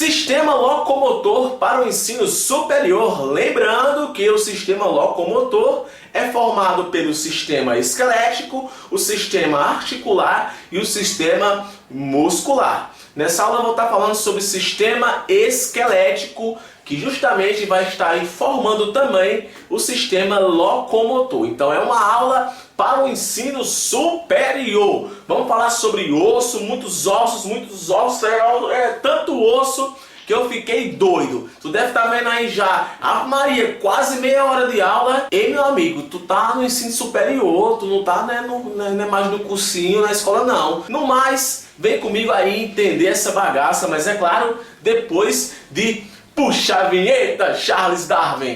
Sistema locomotor para o ensino superior. Lembrando que o sistema locomotor é formado pelo sistema esquelético, o sistema articular e o sistema muscular. Nessa aula eu vou estar falando sobre o sistema esquelético, que justamente vai estar formando também o sistema locomotor. Então é uma aula para o ensino superior. Vamos falar sobre osso, muitos ossos, é tanto osso que eu fiquei doido. Tu deve estar vendo aí já, Ave Maria, quase meia hora de aula. Ei, meu amigo, tu tá no ensino superior, tu não tá não é mais no cursinho, na escola não. No mais, vem comigo aí entender essa bagaça, mas é claro, depois de puxar a vinheta, Charles Darwin.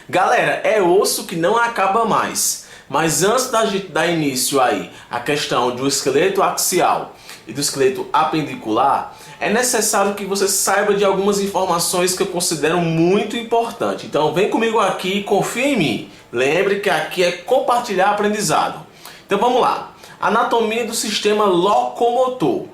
Galera, é osso que não acaba mais. Mas antes da gente dar início aí à questão do esqueleto axial e do esqueleto apendicular, é necessário que você saiba de algumas informações que eu considero muito importantes. Então vem comigo aqui e confia em mim. Lembre que aqui é compartilhar aprendizado. Então vamos lá. Anatomia do sistema locomotor.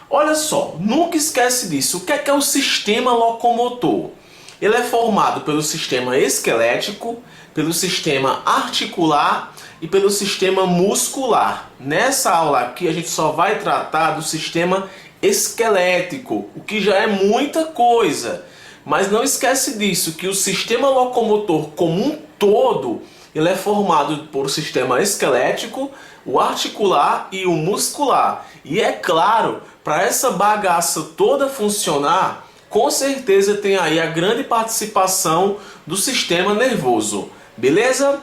Olha só, nunca esquece disso. O que é o sistema locomotor? Ele é formado pelo sistema esquelético, pelo sistema articular e pelo sistema muscular. Nessa aula aqui a gente só vai tratar do sistema esquelético, o que já é muita coisa. Mas não esquece disso, que o sistema locomotor como um todo, ele é formado por o sistema esquelético, o articular e o muscular. E é claro, para essa bagaça toda funcionar, com certeza tem aí a grande participação do sistema nervoso. Beleza?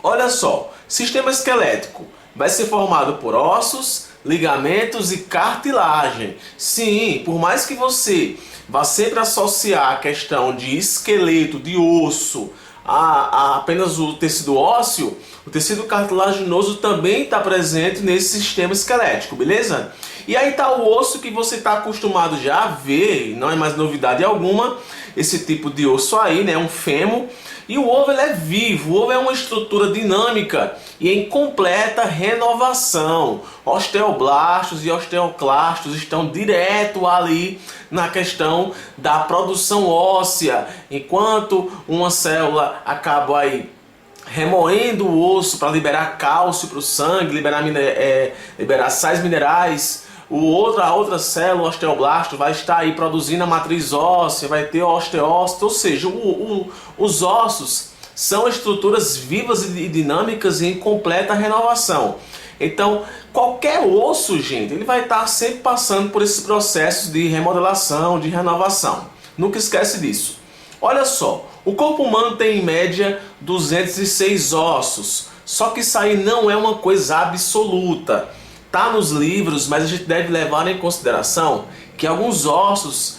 Olha só, sistema esquelético vai ser formado por ossos, ligamentos e cartilagem. Sim, por mais que você vá sempre associar a questão de esqueleto, de osso, a apenas o tecido ósseo, o tecido cartilaginoso também está presente nesse sistema esquelético, beleza? E aí está o osso que você está acostumado já a ver, não é mais novidade alguma, esse tipo de osso aí, né? Um fêmur. E o ovo ele é vivo, o ovo é uma estrutura dinâmica e em completa renovação. Osteoblastos e osteoclastos estão direto ali na questão da produção óssea, enquanto uma célula acaba aí remoendo o osso para liberar cálcio para o sangue, liberar sais minerais. A outra célula, o osteoblasto, vai estar aí produzindo a matriz óssea, vai ter osteócito, ou seja, os ossos são estruturas vivas e dinâmicas e em completa renovação. Então, qualquer osso, gente, ele vai estar sempre passando por esses processos de remodelação, de renovação. Nunca esquece disso. Olha só, o corpo humano tem em média 206 ossos, só que isso aí não é uma coisa absoluta. Tá nos livros, mas a gente deve levar em consideração que alguns ossos,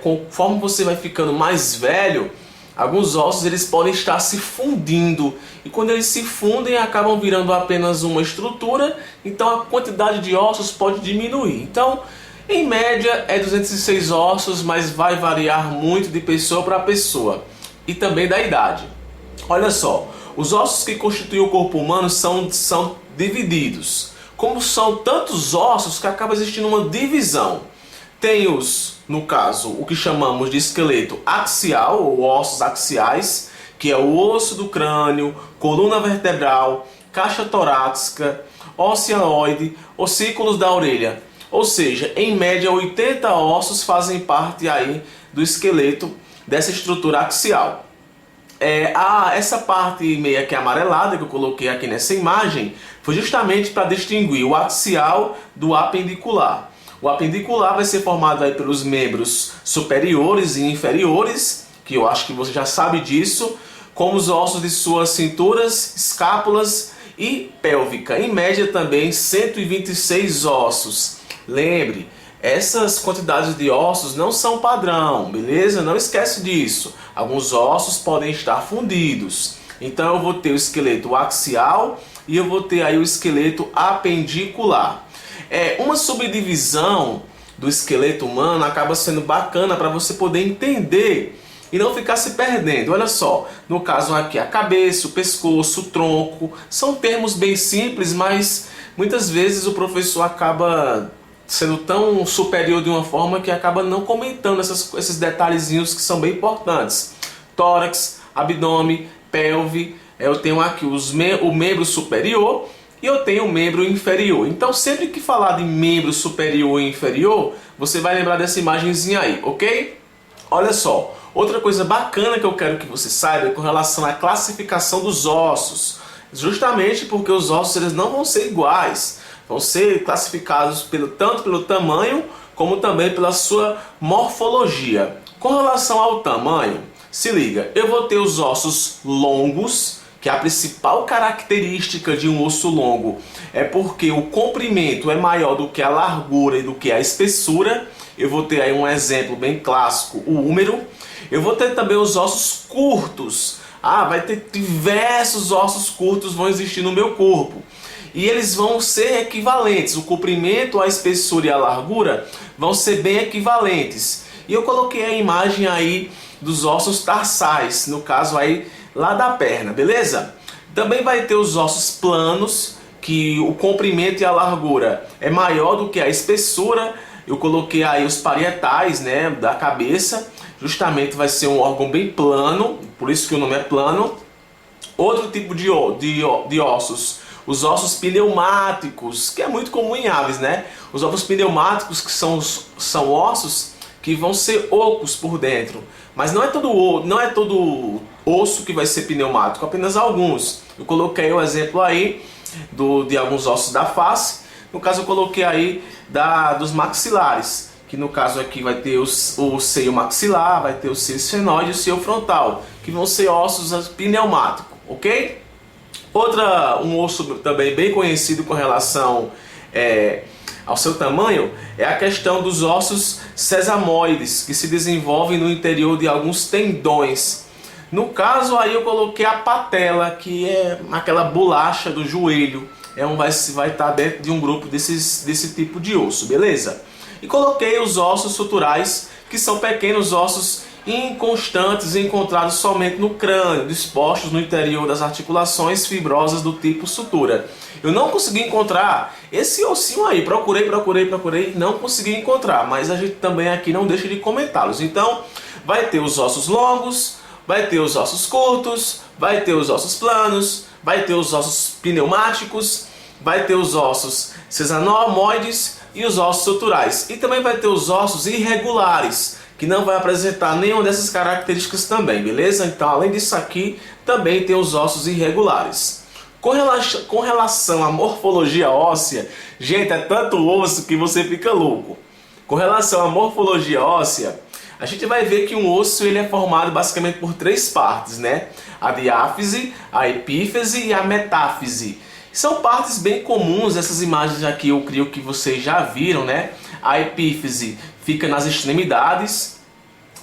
conforme você vai ficando mais velho, alguns ossos eles podem estar se fundindo. E quando eles se fundem, acabam virando apenas uma estrutura, então a quantidade de ossos pode diminuir. Então, em média é 206 ossos, mas vai variar muito de pessoa para pessoa e também da idade. Olha só, os ossos que constituem o corpo humano são divididos. Como são tantos ossos que acaba existindo uma divisão. Tem no caso, o que chamamos de esqueleto axial, ou ossos axiais, que é o osso do crânio, coluna vertebral, caixa torácica, oceanoide, ossículos da orelha. Ou seja, em média 80 ossos fazem parte aí do esqueleto dessa estrutura axial. Essa parte meio que amarelada que eu coloquei aqui nessa imagem foi justamente para distinguir o axial do apendicular. O apendicular vai ser formado aí pelos membros superiores e inferiores, que eu acho que você já sabe disso, como os ossos de suas cinturas, escápulas e pélvica. Em média também 126 ossos. Lembre, essas quantidades de ossos não são padrão, beleza? Não esquece disso. Alguns ossos podem estar fundidos. Então eu vou ter o esqueleto axial e eu vou ter aí o esqueleto apendicular. Uma subdivisão do esqueleto humano acaba sendo bacana para você poder entender e não ficar se perdendo. Olha só, no caso aqui a cabeça, o pescoço, o tronco, são termos bem simples, mas muitas vezes o professor acaba sendo tão superior de uma forma que acaba não comentando esses detalhezinhos que são bem importantes. Tórax, abdômen, pelve, eu tenho aqui o membro superior e eu tenho o membro inferior. Então sempre que falar de membro superior e inferior, você vai lembrar dessa imagenzinha aí, ok? Olha só, outra coisa bacana que eu quero que você saiba é com relação à classificação dos ossos. Justamente porque os ossos eles não vão ser iguais, vão ser classificados tanto pelo tamanho como também pela sua morfologia. Com relação ao tamanho, se liga, eu vou ter os ossos longos, que a principal característica de um osso longo é porque o comprimento é maior do que a largura e do que a espessura. Eu vou ter aí um exemplo bem clássico, o húmero. Eu vou ter também os ossos curtos. Vai ter diversos ossos curtos vão existir no meu corpo. E eles vão ser equivalentes. O comprimento, a espessura e a largura vão ser bem equivalentes. E eu coloquei a imagem aí dos ossos tarsais, no caso aí lá da perna, beleza? Também vai ter os ossos planos, que o comprimento e a largura é maior do que a espessura. Eu coloquei aí os parietais, né, da cabeça, justamente vai ser um órgão bem plano, por isso que o nome é plano. Outro tipo de ossos, os ossos pneumáticos, que é muito comum em aves, né? Os ossos pneumáticos, que são ossos que vão ser ocos por dentro, mas não é todo osso que vai ser pneumático, apenas alguns. Eu coloquei o exemplo aí de alguns ossos da face. No caso eu coloquei aí dos maxilares, que no caso aqui vai ter o seio maxilar, vai ter o seio esfenoide e o seio frontal, que vão ser ossos pneumáticos, ok? Um osso também bem conhecido com relação ao seu tamanho é a questão dos ossos sesamoides, que se desenvolvem no interior de alguns tendões. No caso aí eu coloquei a patela, que é aquela bolacha do joelho, vai estar dentro de um grupo desse tipo de osso, beleza? E coloquei os ossos suturais, que são pequenos ossos inconstantes encontrados somente no crânio, dispostos no interior das articulações fibrosas do tipo sutura. Eu não consegui encontrar esse ossinho aí, procurei, não consegui encontrar, mas a gente também aqui não deixa de comentá-los. Então, vai ter os ossos longos, vai ter os ossos curtos, vai ter os ossos planos, vai ter os ossos pneumáticos, vai ter os ossos sesanomoides e os ossos suturais. E também vai ter os ossos irregulares, que não vai apresentar nenhuma dessas características também, beleza? Então, além disso aqui, também tem os ossos irregulares. Com relação à morfologia óssea, gente, é tanto osso que você fica louco. Com relação à morfologia óssea, a gente vai ver que um osso ele é formado basicamente por três partes, né? A diáfise, a epífise e a metáfise. São partes bem comuns, essas imagens aqui eu creio que vocês já viram, né? A epífise fica nas extremidades,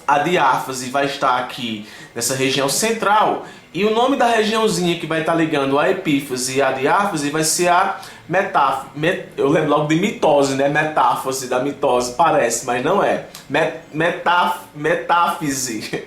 a diáfise vai estar aqui nessa região central, e o nome da regiãozinha que vai estar ligando a epífise e a diáfise vai ser a metáfise. Eu lembro logo de mitose, né? Metáfise, da mitose, parece, mas não é. Metáfise,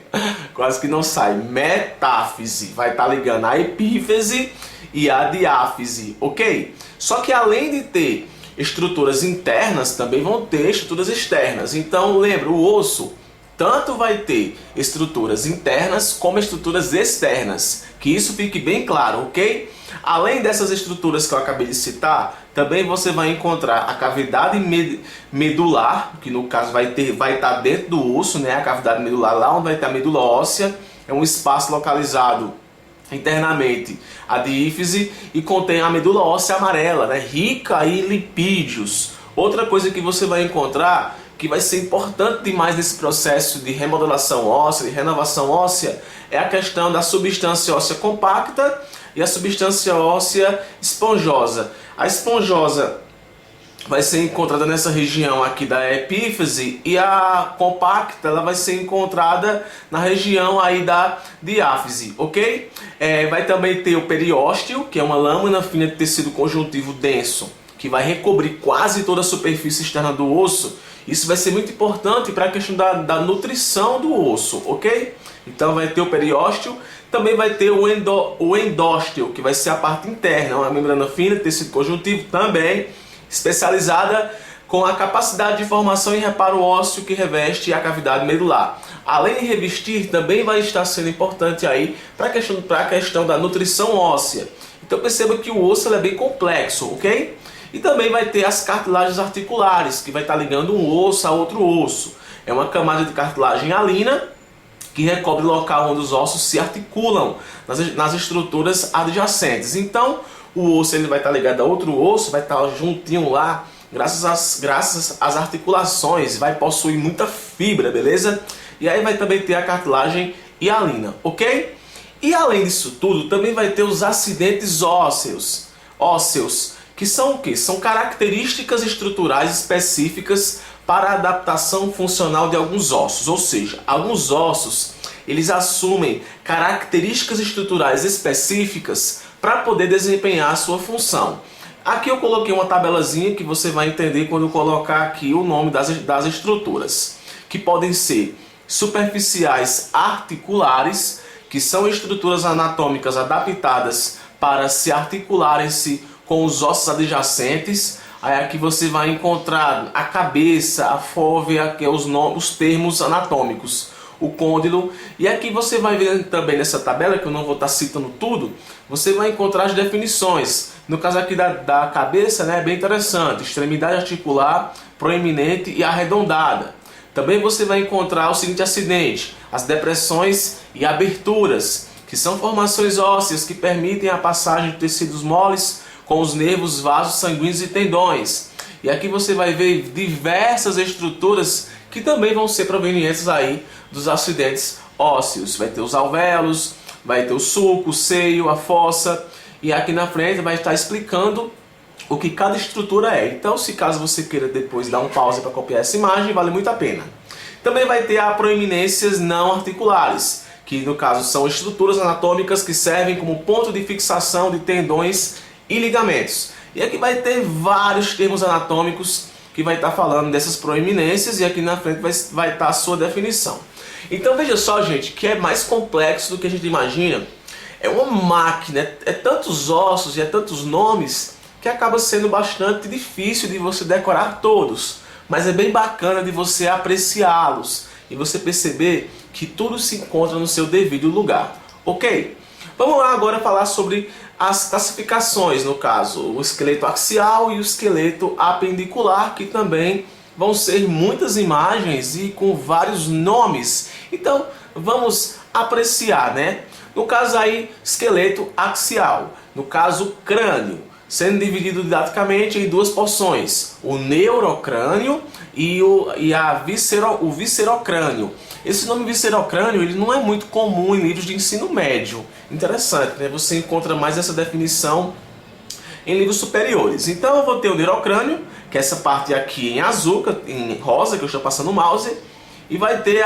quase que não sai. Metáfise vai estar ligando a epífise e a diáfise, ok? Só que além de ter estruturas internas, também vão ter estruturas externas. Então, lembra, o osso tanto vai ter estruturas internas como estruturas externas. Que isso fique bem claro, ok? Além dessas estruturas que eu acabei de citar, também você vai encontrar a cavidade medular, que no caso vai estar dentro do osso, né? A cavidade medular, lá onde vai estar a medula óssea, é um espaço localizado internamente a diáfise e contém a medula óssea amarela, né? Rica em lipídios. Outra coisa que você vai encontrar que vai ser importante demais nesse processo de remodelação óssea, de renovação óssea, é a questão da substância óssea compacta e a substância óssea esponjosa. A esponjosa vai ser encontrada nessa região aqui da epífise e a compacta ela vai ser encontrada na região aí da diáfise, ok? Vai também ter o periósteo, que é uma lâmina fina de tecido conjuntivo denso, que vai recobrir quase toda a superfície externa do osso. Isso vai ser muito importante para a questão da nutrição do osso, ok? Então vai ter o periósteo, também vai ter o endósteo, que vai ser a parte interna, uma membrana fina, tecido conjuntivo também, especializada com a capacidade de formação e reparo ósseo que reveste a cavidade medular. Além de revestir, também vai estar sendo importante aí para a questão da nutrição óssea. Então perceba que o osso é bem complexo, ok? E também vai ter as cartilagens articulares, que vai estar ligando um osso a outro osso. É uma camada de cartilagem alina que recobre o local onde os ossos se articulam nas estruturas adjacentes. Então o osso ele vai estar ligado a outro osso, vai estar juntinho lá, graças às articulações, vai possuir muita fibra, beleza? E aí vai também ter a cartilagem hialina, ok? E além disso tudo, também vai ter os acidentes ósseos, que são o quê? São características estruturais específicas para a adaptação funcional de alguns ossos, ou seja, alguns ossos eles assumem características estruturais específicas para poder desempenhar a sua função. Aqui eu coloquei uma tabelazinha que você vai entender quando eu colocar aqui o nome das estruturas, que podem ser superficiais articulares, que são estruturas anatômicas adaptadas para se articularem-se com os ossos adjacentes. Aí aqui você vai encontrar a cabeça, a fóvea, que é os termos anatômicos, o côndilo. E aqui você vai ver também nessa tabela, que eu não vou estar citando tudo, você vai encontrar as definições. No caso aqui da cabeça, né, é bem interessante: extremidade articular proeminente e arredondada. Também você vai encontrar o seguinte acidente: as depressões e aberturas, que são formações ósseas que permitem a passagem de tecidos moles com os nervos, vasos sanguíneos e tendões. E aqui você vai ver diversas estruturas que também vão ser provenientes aí dos acidentes ósseos. Vai ter os alvéolos, vai ter o sulco, o seio, a fossa, e aqui na frente vai estar explicando o que cada estrutura é. Então, se caso você queira depois dar um pause para copiar essa imagem, vale muito a pena. Também vai ter as proeminências não articulares, que no caso são estruturas anatômicas que servem como ponto de fixação de tendões e ligamentos. E aqui vai ter vários termos anatômicos que vai estar falando dessas proeminências, e aqui na frente vai estar a sua definição. Então veja só, gente, que é mais complexo do que a gente imagina. É uma máquina, é tantos ossos e é tantos nomes que acaba sendo bastante difícil de você decorar todos. Mas é bem bacana de você apreciá-los e você perceber que tudo se encontra no seu devido lugar, ok? Vamos lá agora falar sobre as classificações, no caso, o esqueleto axial e o esqueleto apendicular, que também vão ser muitas imagens e com vários nomes. Então, vamos apreciar, né? No caso aí, esqueleto axial, no caso, crânio, sendo dividido didaticamente em duas porções: o neurocrânio e o viscerocrânio. Esse nome viscerocrânio ele não é muito comum em livros de ensino médio. Interessante, né? Você encontra mais essa definição em livros superiores. Então eu vou ter o neurocrânio, que é essa parte aqui em azul, em rosa, que eu estou passando o mouse, e vai ter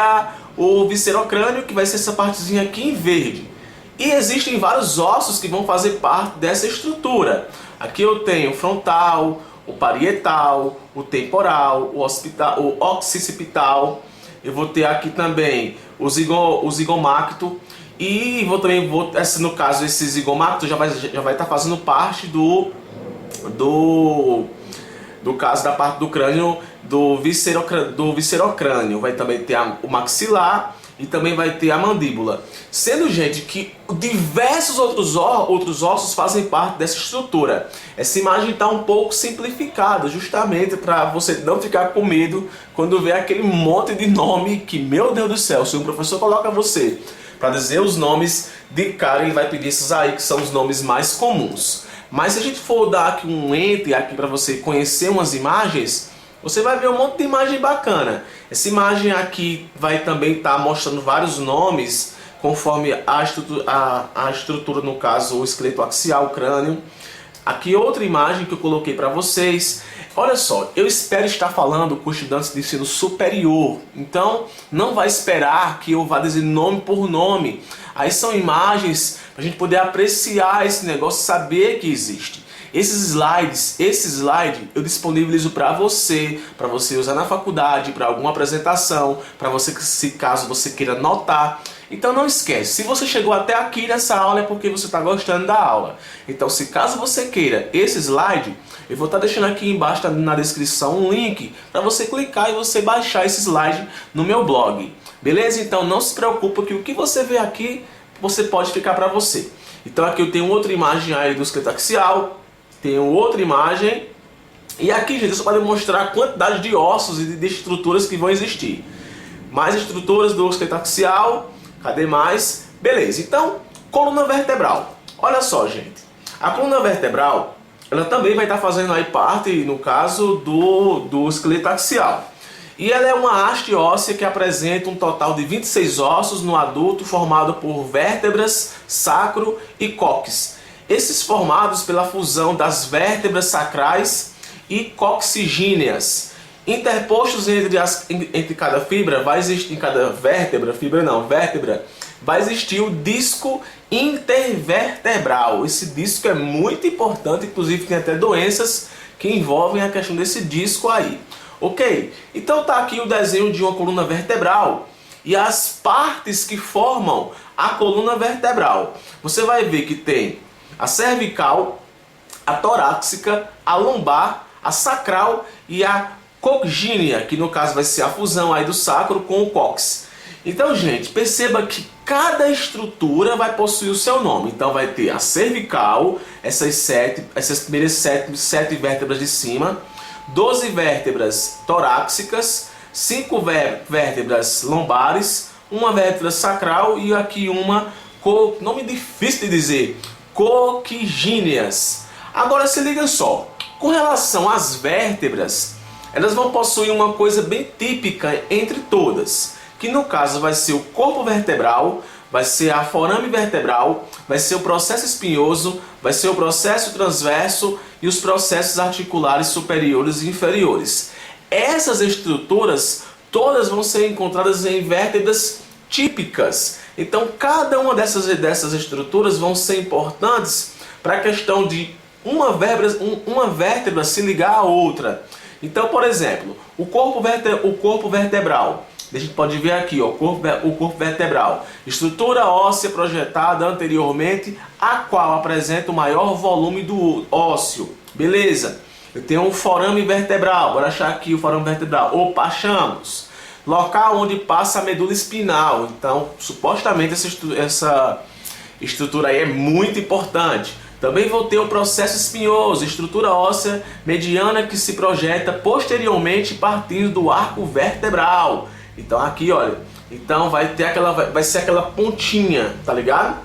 o viscerocrânio, que vai ser essa partezinha aqui em verde. E existem vários ossos que vão fazer parte dessa estrutura. Aqui eu tenho o frontal, o parietal, o temporal, o occicipital. Eu vou ter aqui também o zigomacto. E no caso, esse zigomacto já vai estar fazendo parte do caso da parte do crânio do viscerocrânio. Vai também ter o maxilar e também vai ter a mandíbula. Sendo, gente, que diversos outros ossos fazem parte dessa estrutura. Essa imagem está um pouco simplificada, justamente para você não ficar com medo quando vê aquele monte de nome que, meu Deus do céu, se o professor coloca você para dizer os nomes de cara, ele vai pedir esses aí que são os nomes mais comuns. Mas se a gente for dar aqui um enter aqui para você conhecer umas imagens, você vai ver um monte de imagem bacana. Essa imagem aqui vai também estar mostrando vários nomes conforme a estrutura, no caso o esqueleto axial, o crânio. Aqui outra imagem que eu coloquei para vocês. Olha só, eu espero estar falando com estudantes de ensino superior, então não vai esperar que eu vá dizer nome por nome. Aí são imagens para a gente poder apreciar esse negócio, saber que existe. Esse slide eu disponibilizo para você usar na faculdade, para alguma apresentação, para você, se caso você queira anotar. Então não esquece, se você chegou até aqui nessa aula é porque você está gostando da aula. Então se caso você queira esse slide, eu vou estar deixando aqui embaixo na descrição um link para você clicar e você baixar esse slide no meu blog. Beleza? Então não se preocupe que o que você vê aqui, você pode ficar para você. Então aqui eu tenho outra imagem aí do esqueleto axial, tenho outra imagem. E aqui, gente, isso para demonstrar a quantidade de ossos e de estruturas que vão existir. Mais estruturas do esqueleto axial. Cadê mais? Beleza, então, coluna vertebral. Olha só, gente. A coluna vertebral, ela também vai estar fazendo aí parte, no caso, do esqueleto axial. E ela é uma haste óssea que apresenta um total de 26 ossos no adulto, formado por vértebras, sacro e cóccix. Esses formados pela fusão das vértebras sacrais e coccigíneas. Interpostos entre cada fibra, vai existir, em cada vértebra, vértebra, vai existir o disco intervertebral. Esse disco é muito importante, inclusive tem até doenças que envolvem a questão desse disco aí. Ok? Então tá aqui o desenho de uma coluna vertebral e as partes que formam a coluna vertebral. Você vai ver que tem a cervical, a torácica, a lombar, a sacral e a coccínea, que no caso vai ser a fusão aí do sacro com o cóccix. Então, gente, perceba que cada estrutura vai possuir o seu nome. Então vai ter a cervical, essas primeiras sete vértebras de cima, 12 vértebras torácicas, 5 vértebras lombares, uma vértebra sacral e aqui uma, nome difícil de dizer, coccíneas. Agora se liga só, com relação às vértebras, elas vão possuir uma coisa bem típica entre todas, que no caso vai ser o corpo vertebral, vai ser a forame vertebral, vai ser o processo espinhoso, vai ser o processo transverso e os processos articulares superiores e inferiores. Essas estruturas todas vão ser encontradas em vértebras típicas. Então cada uma dessas estruturas vão ser importantes para a questão de uma vértebra se ligar à outra. Então, por exemplo, o corpo vertebral. A gente pode ver aqui, ó, o corpo vertebral. Estrutura óssea projetada anteriormente, a qual apresenta o maior volume do ósseo. Beleza? Eu tenho um forame vertebral. Bora achar aqui o forame vertebral. Opa, achamos. Local onde passa a medula espinal. Então, supostamente essa estrutura aí é muito importante. Também vou ter o processo espinhoso, estrutura óssea mediana que se projeta posteriormente partindo do arco vertebral. Então aqui, olha, então vai ser aquela pontinha, tá ligado?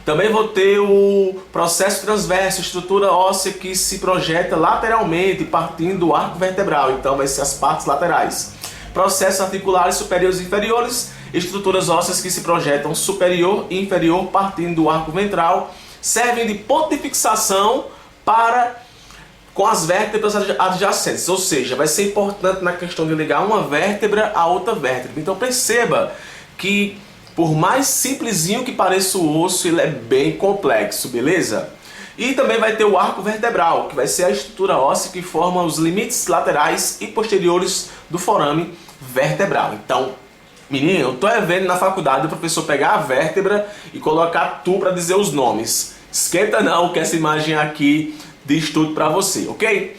Também vou ter o processo transverso, estrutura óssea que se projeta lateralmente partindo do arco vertebral. Então vai ser as partes laterais. Processos articulares superiores e inferiores, estruturas ósseas que se projetam superior e inferior partindo do arco ventral. Servem de ponto de fixação com as vértebras adjacentes, ou seja, vai ser importante na questão de ligar uma vértebra a outra vértebra. Então perceba que por mais simplesinho que pareça o osso, ele é bem complexo, beleza? E também vai ter o arco vertebral, que vai ser a estrutura óssea que forma os limites laterais e posteriores do forame vertebral. Então, menino, eu tô vendo na faculdade o professor pegar a vértebra e colocar tu para dizer os nomes. Esquenta não, que essa imagem aqui diz tudo para você, ok?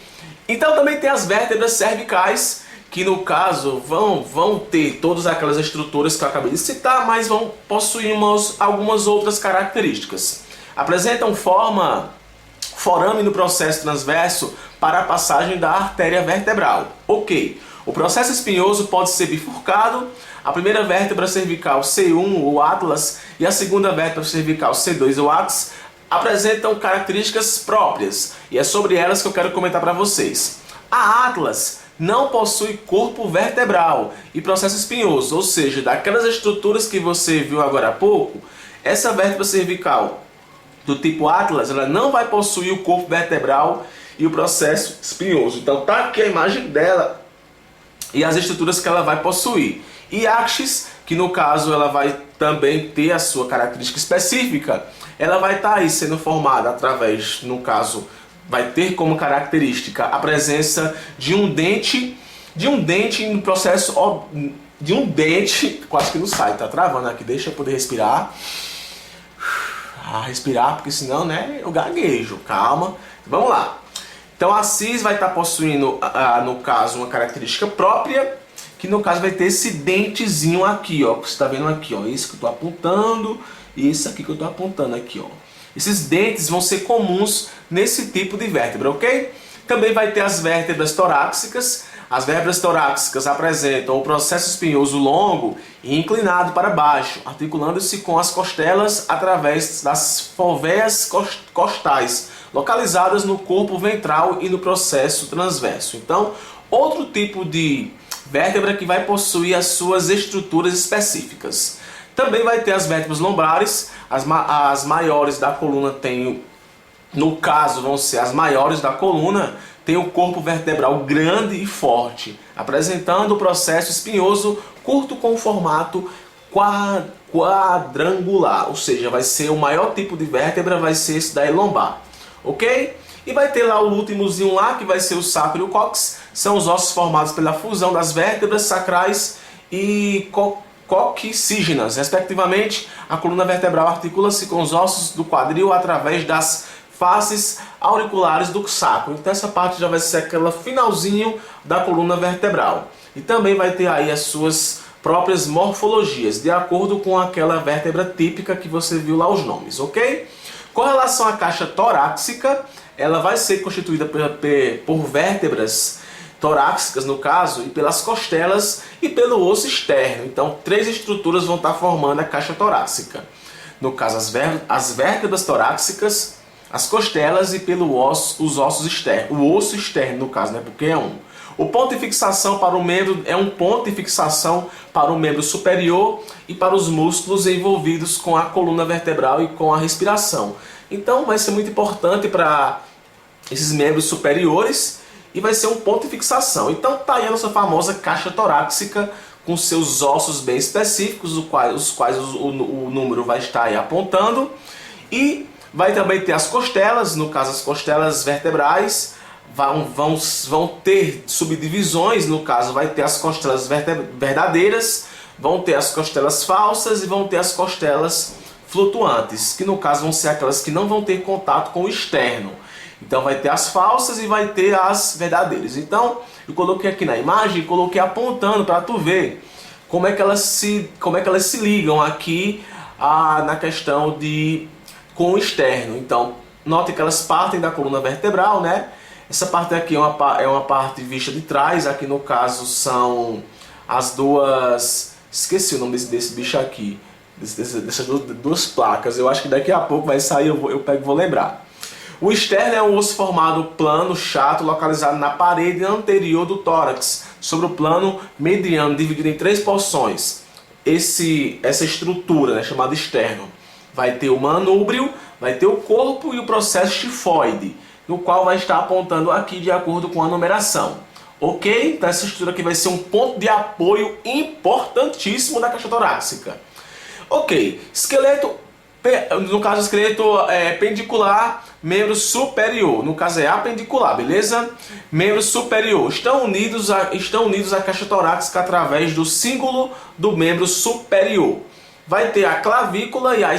Então também tem as vértebras cervicais, que no caso vão ter todas aquelas estruturas que eu acabei de citar, mas vão possuir algumas outras características. Apresentam forame no processo transverso para a passagem da artéria vertebral. Ok. O processo espinhoso pode ser bifurcado. A primeira vértebra cervical C1, o atlas, e a segunda vértebra cervical C2, o ápice, apresentam características próprias. E é sobre elas que eu quero comentar para vocês. A atlas não possui corpo vertebral e processo espinhoso, ou seja, daquelas estruturas que você viu agora há pouco, essa vértebra cervical do tipo atlas, ela não vai possuir o corpo vertebral e o processo espinhoso. Então tá aqui a imagem dela e as estruturas que ela vai possuir. E axis, que no caso ela vai também ter a sua característica específica, ela vai estar aí sendo formada através, no caso, vai ter como característica a presença de um dente no processo de um dente, quase que não sai, tá travando aqui, deixa eu poder respirar. Respirar, porque senão, né, eu gaguejo, calma. Vamos lá. Então a cis vai estar possuindo, no caso, uma característica própria, que no caso vai ter esse dentezinho aqui, ó, que você está vendo aqui, ó, isso que eu estou apontando e isso aqui que eu estou apontando aqui, ó. Esses dentes vão ser comuns nesse tipo de vértebra, ok? Também vai ter as vértebras torácicas. As vértebras torácicas apresentam o processo espinhoso longo e inclinado para baixo, articulando-se com as costelas através das fovéas costais, localizadas no corpo ventral e no processo transverso. Então, outro tipo de vértebra que vai possuir as suas estruturas específicas. Também vai ter as vértebras lombares, as maiores da coluna tem, no caso vão ser as maiores da coluna, tem o corpo vertebral grande e forte, apresentando o processo espinhoso curto com formato quadrangular, ou seja, vai ser o maior tipo de vértebra, vai ser esse daí lombar, ok? E vai ter lá o últimozinho lá, que vai ser o sacro e o cóccix, são os ossos formados pela fusão das vértebras sacrais e coccígenas, respectivamente. A coluna vertebral articula-se com os ossos do quadril através das faces auriculares do sacro. Então essa parte já vai ser aquela finalzinho da coluna vertebral. E também vai ter aí as suas próprias morfologias, de acordo com aquela vértebra típica que você viu lá os nomes, ok? Com relação à caixa torácica, ela vai ser constituída por vértebras torácicas, no caso, e pelas costelas e pelo osso externo. Então, três estruturas vão estar formando a caixa torácica. No caso, as vértebras torácicas, as costelas e os ossos externos. O osso externo, no caso, né? Porque é um. O ponto de fixação para o membro é um ponto de fixação para o membro superior e para os músculos envolvidos com a coluna vertebral e com a respiração. Então, vai ser muito importante para esses membros superiores e vai ser um ponto de fixação. Então, tá aí a nossa famosa caixa torácica com seus ossos bem específicos, os quais o número vai estar aí apontando. E vai também ter as costelas, no caso as costelas vertebrais, vão ter subdivisões, no caso vai ter as costelas verdadeiras, vão ter as costelas falsas e vão ter as costelas flutuantes, que no caso vão ser aquelas que não vão ter contato com o externo. Então vai ter as falsas e vai ter as verdadeiras. Então eu coloquei aqui na imagem, coloquei apontando para tu ver como é que elas se ligam aqui na questão com o externo. Então note que elas partem da coluna vertebral, né? Essa parte aqui é uma parte vista de trás. Aqui no caso são as duas, esqueci o nome desse bicho aqui, dessas duas placas. Eu acho que daqui a pouco vai sair, eu pego e vou lembrar. O externo é um osso formado plano, chato, localizado na parede anterior do tórax, sobre o plano mediano, dividido em três porções. Essa estrutura, né, chamada externo, vai ter o manúbrio, vai ter o corpo e o processo tifoide, no qual vai estar apontando aqui de acordo com a numeração. Ok? Então essa estrutura aqui vai ser um ponto de apoio importantíssimo da caixa torácica. Ok, esqueleto, no caso esqueleto pendicular, membro superior, no caso é apendicular, beleza? Membro superior, estão unidos à caixa torácica através do cíngulo do membro superior. Vai ter a clavícula e a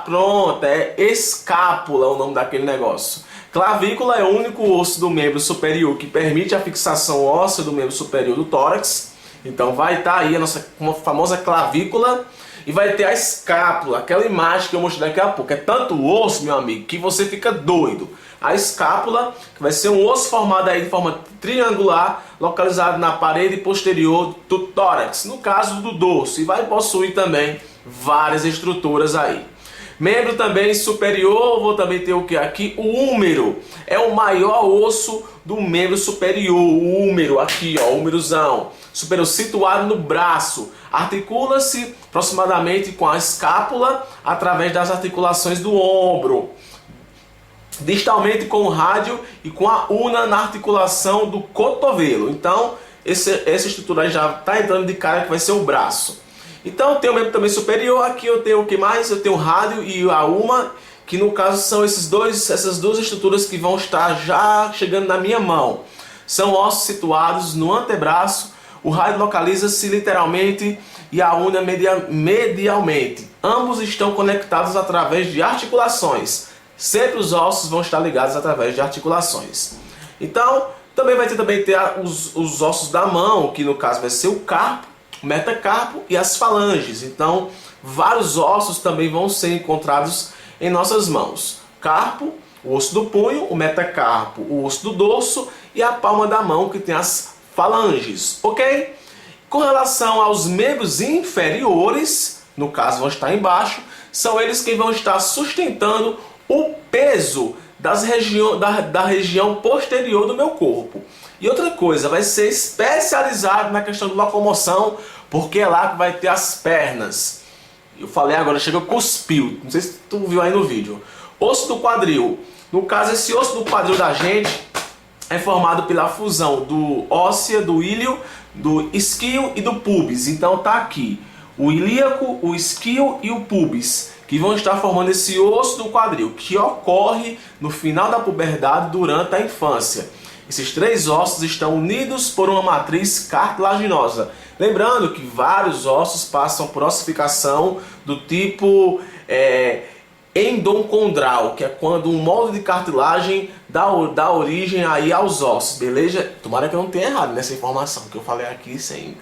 pronto, é escápula o nome daquele negócio. Clavícula é o único osso do membro superior que permite a fixação óssea do membro superior do tórax. Então vai estar aí a nossa famosa clavícula. E vai ter a escápula, aquela imagem que eu mostrei daqui a pouco. É tanto osso, meu amigo, que você fica doido. A escápula, que vai ser um osso formado aí de forma triangular, localizado na parede posterior do tórax, no caso do dorso. E vai possuir também várias estruturas aí. Membro também superior, vou também ter o que aqui? O húmero. É o maior osso do membro superior. O húmero, aqui ó, o húmerozão. Superior, situado no braço. Articula-se aproximadamente com a escápula através das articulações do ombro. Distalmente com o rádio e com a una na articulação do cotovelo. Então, essa estrutura aí já está entrando de cara que vai ser o braço. Então, eu tenho o membro também superior. Aqui eu tenho o que mais? Eu tenho o rádio e a uma, que no caso são essas duas estruturas que vão estar já chegando na minha mão. São ossos situados no antebraço, o rádio localiza-se literalmente e a unha medialmente. Ambos estão conectados através de articulações. Sempre os ossos vão estar ligados através de articulações. Então, também vai ter os ossos da mão, que no caso vai ser o carpo, o metacarpo e as falanges. Então, vários ossos também vão ser encontrados em nossas mãos. Carpo, o osso do punho, o metacarpo, o osso do dorso e a palma da mão, que tem as falanges, ok? Com relação aos membros inferiores, no caso vão estar embaixo, são eles que vão estar sustentando o peso da região posterior do meu corpo. E outra coisa, vai ser especializado na questão de locomoção, porque é lá que vai ter as pernas. Eu falei agora, chega cuspiu, não sei se tu viu aí no vídeo. Osso do quadril. No caso, esse osso do quadril da gente é formado pela fusão do óssea, do ilho, do isquio e do pubis. Então tá aqui o ilíaco, o isquio e o pubis, que vão estar formando esse osso do quadril, que ocorre no final da puberdade durante a infância. Esses três ossos estão unidos por uma matriz cartilaginosa. Lembrando que vários ossos passam por ossificação do tipo endocondral, que é quando um molde de cartilagem dá origem aí aos ossos, beleza? Tomara que eu não tenha errado nessa informação que eu falei aqui sem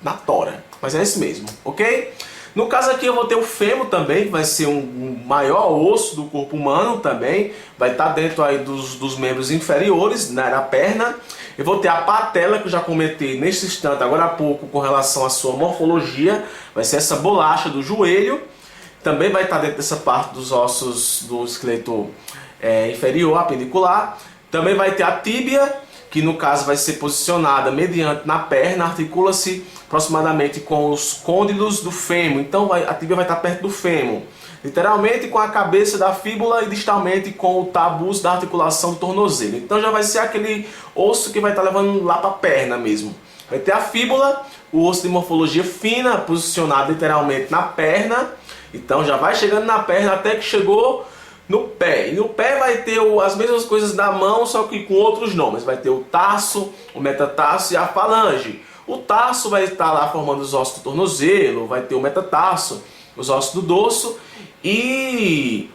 na tora, mas é isso mesmo, ok? No caso aqui eu vou ter o fêmur também, que vai ser um maior osso do corpo humano também, vai estar dentro aí dos membros inferiores, né, da perna. Eu vou ter a patela, que eu já comentei neste instante, agora há pouco, com relação à sua morfologia, vai ser essa bolacha do joelho. Também vai estar dentro dessa parte dos ossos do esqueleto inferior, apendicular. Também vai ter a tíbia, que no caso vai ser posicionada mediante na perna, articula-se aproximadamente com os côndilos do fêmur. Então a tíbia vai estar perto do fêmur, literalmente com a cabeça da fíbula e distalmente com o tabus da articulação do tornozelo. Então já vai ser aquele osso que vai estar levando lá para a perna mesmo. Vai ter a fíbula, o osso de morfologia fina, posicionado literalmente na perna. Então já vai chegando na perna até que chegou no pé. E no pé vai ter as mesmas coisas da mão, só que com outros nomes. Vai ter o tarso, o metatarso e a falange. O tarso vai estar lá formando os ossos do tornozelo, vai ter o metatarso, os ossos do dorso e,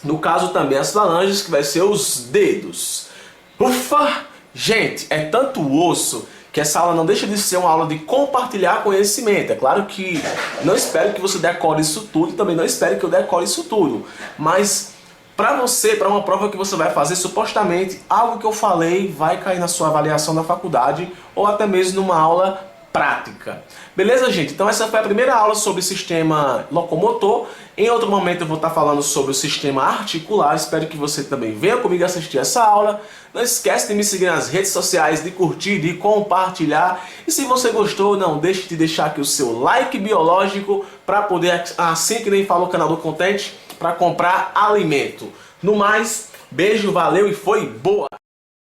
no caso também, as falanges, que vai ser os dedos. Ufa! Gente, é tanto osso que essa aula não deixa de ser uma aula de compartilhar conhecimento. É claro que não espero que você decore isso tudo, e também não espero que eu decore isso tudo. Mas para você, para uma prova que você vai fazer, supostamente, algo que eu falei vai cair na sua avaliação da faculdade ou até mesmo numa aula prática. Beleza, gente? Então essa foi a primeira aula sobre o sistema locomotor. Em outro momento eu vou estar falando sobre o sistema articular. Espero que você também venha comigo assistir essa aula. Não esquece de me seguir nas redes sociais, de curtir, de compartilhar. E se você gostou, não deixe de deixar aqui o seu like biológico para poder, assim que nem falou o canal do Contente, para comprar alimento. No mais, beijo, valeu e foi boa!